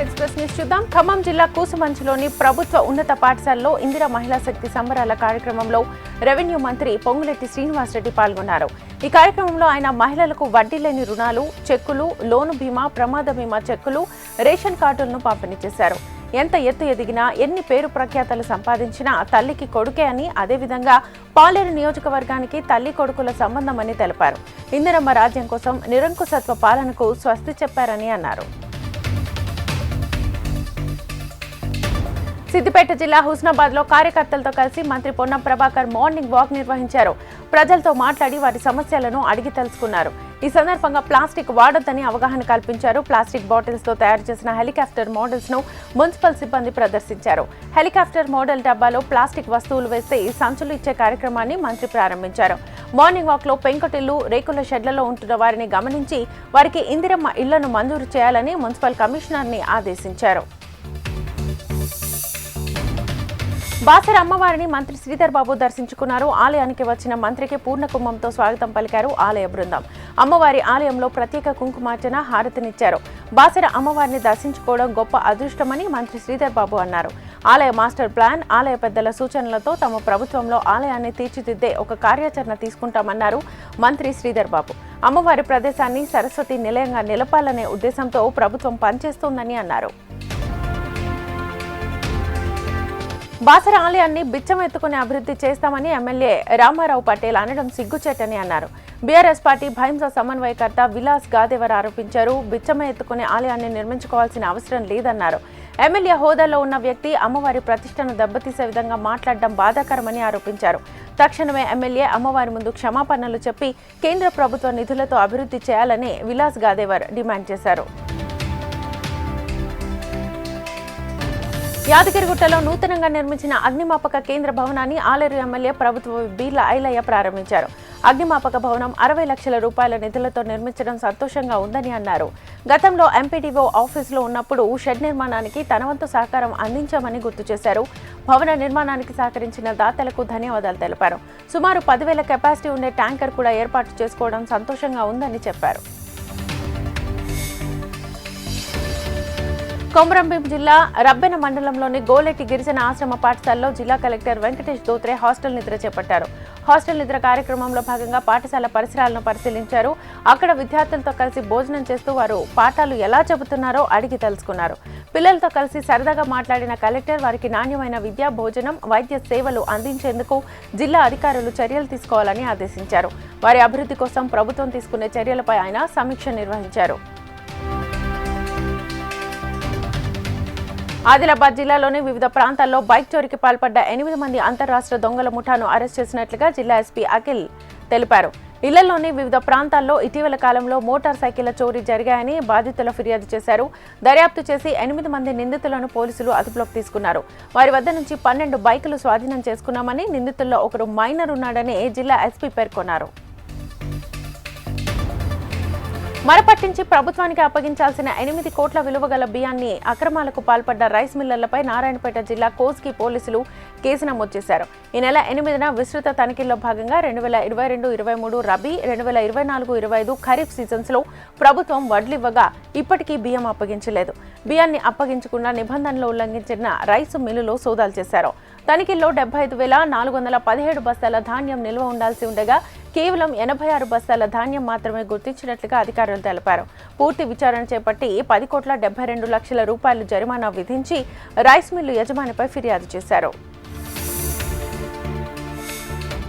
Express news చూద్దాం. ఖమ్మం జిల్లా కూసుమంచిలోని ప్రభుత్వ ఉన్నత పాఠశాలలో ఇందిరా మహిళా శక్తి సంబరాల కార్యక్రమంలో రెవెన్యూ మంత్రి పొంగులేటి శ్రీనివాసరెడ్డి పాల్గొన్నారు. ఈ కార్యక్రమంలో ఆయన మహిళలకు వడ్డీ లేని రుణాలు, చెక్కులు, లోను బీమా, ప్రమాద బీమా చెక్కులు, రేషన్ కార్డులను పంపిణీ చేశారు. ఎంత ఎత్తు ఎదిగినా, ఎన్ని పేరు ప్రఖ్యాతలు సంపాదించినా తల్లికి కొడుకే అని, అదేవిధంగా పాలేరు నియోజకవర్గానికి తల్లి కొడుకుల సంబంధం అని తెలిపారు. ఇందిరమ్మ రాజ్యం కోసం నిరంకుశత్వ పాలనకు స్వస్తి చెప్పారని అన్నారు. సిద్దిపేట జిల్లా హుస్నాబాద్ లో కార్యకర్తలతో కలిసి మంత్రి పొన్నం ప్రభాకర్ మార్నింగ్ వాక్ నిర్వహించారు. ప్రజలతో మాట్లాడి వారి సమస్యలను అడిగి తెలుసుకున్నారు. ఈ సందర్భంగా ప్లాస్టిక్ వాడొద్దని అవగాహన కల్పించారు. ప్లాస్టిక్ బాటిల్స్ తో తయారు చేసిన హెలికాప్టర్ మోడల్స్ ను మున్సిపల్ సిబ్బంది ప్రదర్శించారు. హెలికాప్టర్ మోడల్ డబ్బాలో ప్లాస్టిక్ వస్తువులు వేస్తే సంచులు ఇచ్చే కార్యక్రమాన్ని మంత్రి ప్రారంభించారు. మార్నింగ్ వాక్ లో పెంకుటిల్లు, రేకుల షెడ్లలో ఉంటున్న వారిని గమనించి వారికి ఇందిరమ్మ ఇళ్లను మంజూరు చేయాలని మున్సిపల్ కమిషనర్ ని ఆదేశించారు. బాసర అమ్మవారిని మంత్రి శ్రీధర్ బాబు దర్శించుకున్నారు. ఆలయానికి వచ్చిన మంత్రికి పూర్ణ కుంభంతో స్వాగతం పలికారు ఆలయ బృందం. అమ్మవారి ఆలయంలో ప్రత్యేక కుంకుమార్చన, హారతినిచ్చారు. బాసర అమ్మవారిని దర్శించుకోవడం గొప్ప అదృష్టమని మంత్రి శ్రీధర్ బాబు అన్నారు. ఆలయ మాస్టర్ ప్లాన్, ఆలయ పెద్దల సూచనలతో తమ ప్రభుత్వంలో ఆలయాన్ని తీర్చిదిద్దే ఒక కార్యాచరణ తీసుకుంటామన్నారు మంత్రి శ్రీధర్ బాబు. అమ్మవారి ప్రదేశాన్ని సరస్వతి నిలయంగా నిలపాలనే ఉద్దేశంతో ప్రభుత్వం పనిచేస్తోందని అన్నారు. బాసర ఆలయాన్ని బిచ్చం ఎత్తుకుని అభివృద్ధి చేస్తామని ఎమ్మెల్యే రామారావు పటేల్ అనడం సిగ్గుచేటని అన్నారు. బీఆర్ఎస్ పార్టీ భైంస సమన్వయకర్త విలాస్ గాదేవర్ ఆరోపించారు. బిచ్చం ఎత్తుకునే ఆలయాన్ని నిర్మించుకోవాల్సిన అవసరం లేదన్నారు. ఎమ్మెల్యే హోదాలో ఉన్న వ్యక్తి అమ్మవారి ప్రతిష్టను దెబ్బతీసే విధంగా మాట్లాడడం బాధాకరమని ఆరోపించారు. తక్షణమే ఎమ్మెల్యే అమ్మవారి ముందు క్షమాపణలు చెప్పి కేంద్ర ప్రభుత్వ నిధులతో అభివృద్ధి చేయాలని విలాస్ గాదేవర్ డిమాండ్ చేశారు. యాదగిరిగుట్టలో నూతనంగా నిర్మించిన అగ్నిమాపక కేంద్ర భవనాన్ని ఆలేరు ఎమ్మెల్యే ప్రభుత్వ బీర్ల ఐలయ్య ప్రారంభించారు. అగ్నిమాపక భవనం 60 లక్షల రూపాయల నిధులతో నిర్మించడం సంతోషంగా ఉందని అన్నారు. గతంలో ఎంపీడీఓ ఆఫీసులో ఉన్నప్పుడు షెడ్ నిర్మాణానికి తన వంతు సహకారం అందించామని గుర్తు చేశారు. భవన నిర్మాణానికి సహకరించిన దాతలకు ధన్యవాదాలు తెలిపారు. సుమారు 10,000 కెపాసిటీ ఉండే ట్యాంకర్ కూడా ఏర్పాటు చేసుకోవడం సంతోషంగా ఉందని చెప్పారు. కొమరంభీం జిల్లా రబ్బెన మండలంలోని గోలెట్టి గిరిజన ఆశ్రమ పాఠశాలలో జిల్లా కలెక్టర్ వెంకటేష్ దోత్రే హాస్టల్ నిద్ర చేపట్టారు. హాస్టల్ నిద్ర కార్యక్రమంలో భాగంగా పాఠశాల పరిసరాలను పరిశీలించారు. అక్కడ విద్యార్థులతో కలిసి భోజనం చేస్తూ వారు పాఠాలు ఎలా చెబుతున్నారో అడిగి తెలుసుకున్నారు. పిల్లలతో కలిసి సరదాగా మాట్లాడిన కలెక్టర్ వారికి నాణ్యమైన విద్య, భోజనం, వైద్య సేవలు అందించేందుకు జిల్లా అధికారులు చర్యలు తీసుకోవాలని ఆదేశించారు. వారి అభివృద్ధి కోసం ప్రభుత్వం తీసుకునే చర్యలపై ఆయన సమీక్ష నిర్వహించారు. ఆదిలాబాద్ జిల్లాలోని వివిధ ప్రాంతాల్లో బైక్ చోరీకి పాల్పడ్డ 8 మంది అంతర్రాష్ట్ర దొంగల ముఠాను అరెస్ట్ చేసినట్లుగా జిల్లా ఎస్పీ అఖిల్ తెలిపారు. ఇళ్లలోని వివిధ ప్రాంతాల్లో ఇటీవల కాలంలో మోటార్ సైకిళ్ల చోరీ జరిగాయని బాధితులు ఫిర్యాదు చేశారు. దర్యాప్తు చేసి 8 మంది నిందితులను పోలీసులు అదుపులోకి తీసుకున్నారు. వారి వద్ద నుంచి 12 బైకులు స్వాధీనం చేసుకున్నామని, నిందితుల్లో ఒకరు మైనర్ ఉన్నాడని జిల్లా ఎస్పీ పేర్కొన్నారు. మరపట్టించి ప్రభుత్వానికి అప్పగించాల్సిన 8 కోట్ల విలువ గల బియ్యాన్ని అక్రమాలకు పాల్పడ్డ రైస్ మిల్లర్లపై నారాయణపేట జిల్లా కోస్గి పోలీసులు కేసు నమోదు చేశారు. ఈ నెల 8న విస్తృత తనిఖీల్లో భాగంగా 2022-23 రబీ, 2024-25 ఖరీఫ్ సీజన్స్ లో ప్రభుత్వం వడ్లివ్వగా ఇప్పటికీ బియ్యం అప్పగించలేదు. బియ్యాన్ని అప్పగించకుండా నిబంధనలు ఉల్లంఘించిన రైసు మిల్లులో సోదాలు చేశారు. తనిఖీల్లో 75,417 బస్తాల ధాన్యం నిల్వ ఉండాల్సి ఉండగా కేవలం 86 బస్తాల ధాన్యం మాత్రమే గుర్తించినట్లుగా అధికారులు తెలిపారు. పూర్తి విచారణ చేపట్టి 10,72 లక్షల రూపాయలు జరిమానా విధించి రైస్ మిల్లు యజమానిపై ఫిర్యాదు చేశారు.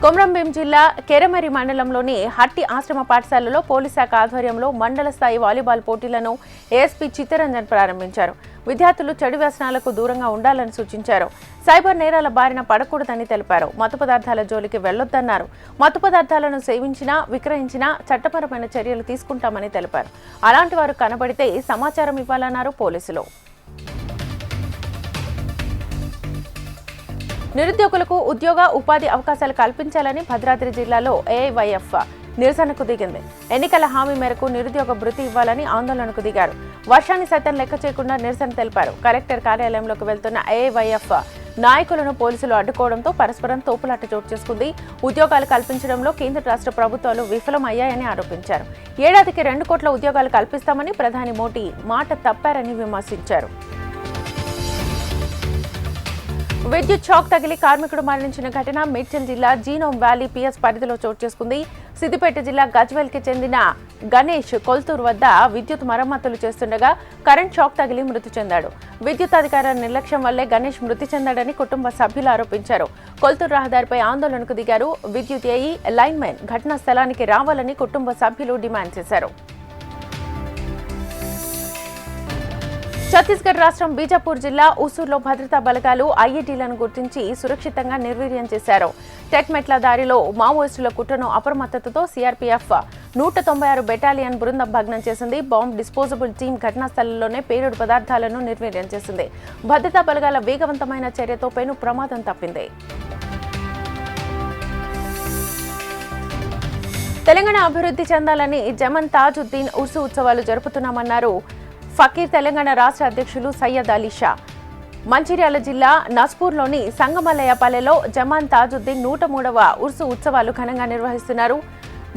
కొమరంభీం జిల్లా కెరమరి మండలంలోని హట్టి ఆశ్రమ పాఠశాలలో పోలీస్ శాఖ ఆధ్వర్యంలో మండల స్థాయి వాలీబాల్ పోటీలను ఏఎస్పీ చిత్తరంజన్ ప్రారంభించారు. విద్యార్థులు చెడు వ్యసనాలకు దూరంగా ఉండాలని సూచించారు. సైబర్ నేరాల బారిన పడకూడదని తెలిపారు. మత్తు పదార్థాల జోలికి వెళ్లొద్దన్నారు. మత్తు పదార్థాలను సేవించినా, విక్రయించినా చట్టపరమైన చర్యలు తీసుకుంటామని తెలిపారు. అలాంటి వారు కనబడితే సమాచారం ఇవ్వాలన్నారు పోలీసులు. నిరుద్యోగులకు ఉద్యోగ, ఉపాధి అవకాశాలు కల్పించాలని భద్రాద్రి జిల్లాలో ఏఐవైఎఫ్ నిరసనకు దిగింది. ఎన్నికల హామీ మేరకు నిరుద్యోగ భృతి ఇవ్వాలని ఆందోళనకు దిగారు. వర్షాన్ని సైతం లెక్క చేయకుండా నిరసన తెలిపారు. కలెక్టర్ కార్యాలయంలోకి వెళ్తున్న ఏఐవైఎఫ్ నాయకులను పోలీసులు అడ్డుకోవడంతో పరస్పరం తోపులాట చోటు చేసుకుంది. ఉద్యోగాలు కల్పించడంలో కేంద్ర రాష్ట్ర ప్రభుత్వాలు విఫలమయ్యాయని ఆరోపించారు. ఏడాదికి 2 కోట్ల ఉద్యోగాలు కల్పిస్తామని ప్రధాని మోడీ మాట తప్పారని విమర్శించారు. విద్యుత్ షాక్ తగిలి కార్మికుడు మరణించిన ఘటన మేడ్చల్ జిల్లా జీనోమ్ వ్యాలీ పిఎస్ పరిధిలో చోటు చేసుకుంది. సిద్దిపేట జిల్లా గజ్వేల్కి చెందిన గణేష్ కొల్తూరు వద్ద విద్యుత్ మరమ్మతులు చేస్తుండగా కరెంట్ షాక్ తగిలి మృతి చెందాడు. విద్యుత్ అధికారుల నిర్లక్ష్యం వల్లే గణేష్ మృతి చెందాడని కుటుంబ సభ్యులు ఆరోపించారు. కొల్తూరు రహదారిపై ఆందోళనకు దిగారు. విద్యుత్ ఏఈ, లైన్మెన్ ఘటనా స్థలానికి రావాలని కుటుంబ సభ్యులు డిమాండ్ చేశారు. ఛత్తీస్గఢ్ రాష్ట్రం బీజాపూర్ జిల్లా ఉసూర్లో భద్రతా బలగాలు ఐఈడీలను గుర్తించి సురక్షితంగా నిర్వీర్యం చేశారు. టెక్మెట్ల దారిలో మావోయిస్టుల కుట్రను అప్రమత్తతతో సీఆర్పీఎఫ్ 196 బెటాలియన్ బృందం భగ్నం చేసింది. బాంబ్ డిస్పోజబుల్ టీం ఘటనా స్థలంలోనే పేలుడు పదార్థాలను నిర్వీర్యం చేసింది. భద్రతా బలగాల వేగవంతమైన చర్యతో పెను ప్రమాదం తప్పింది. తెలంగాణ అభివృద్ధి చెందాలని జమన్ తాజుద్దీన్ ఉర్సు ఉత్సవాలు జరుపుతున్నామన్నారు ఫకీర్ తెలంగాణ రాష్ట్ర అధ్యక్షులు సయ్యద్ అలీ షా. మంచిర్యాల జిల్లా నస్పూర్లోని సంగమల్లయ్యపల్లెలో జమాన్ తాజుద్దీన్ 103వ ఉర్సు ఉత్సవాలు ఘనంగా నిర్వహిస్తున్నారు.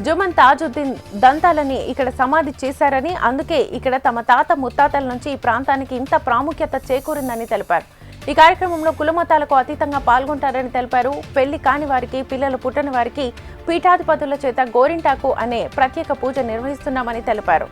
జుమన్ తాజుద్దీన్ దంతాలని ఇక్కడ సమాధి చేశారని, అందుకే ఇక్కడ తమ తాత ముత్తాతల నుంచి ఈ ప్రాంతానికి ఇంత ప్రాముఖ్యత చేకూరిందని తెలిపారు. ఈ కార్యక్రమంలో కులమతాలకు అతీతంగా పాల్గొంటారని తెలిపారు. పెళ్లి కాని వారికి, పిల్లలు పుట్టని వారికి పీఠాధిపతుల చేత గోరింటాకు అనే ప్రత్యేక పూజ నిర్వహిస్తున్నామని తెలిపారు.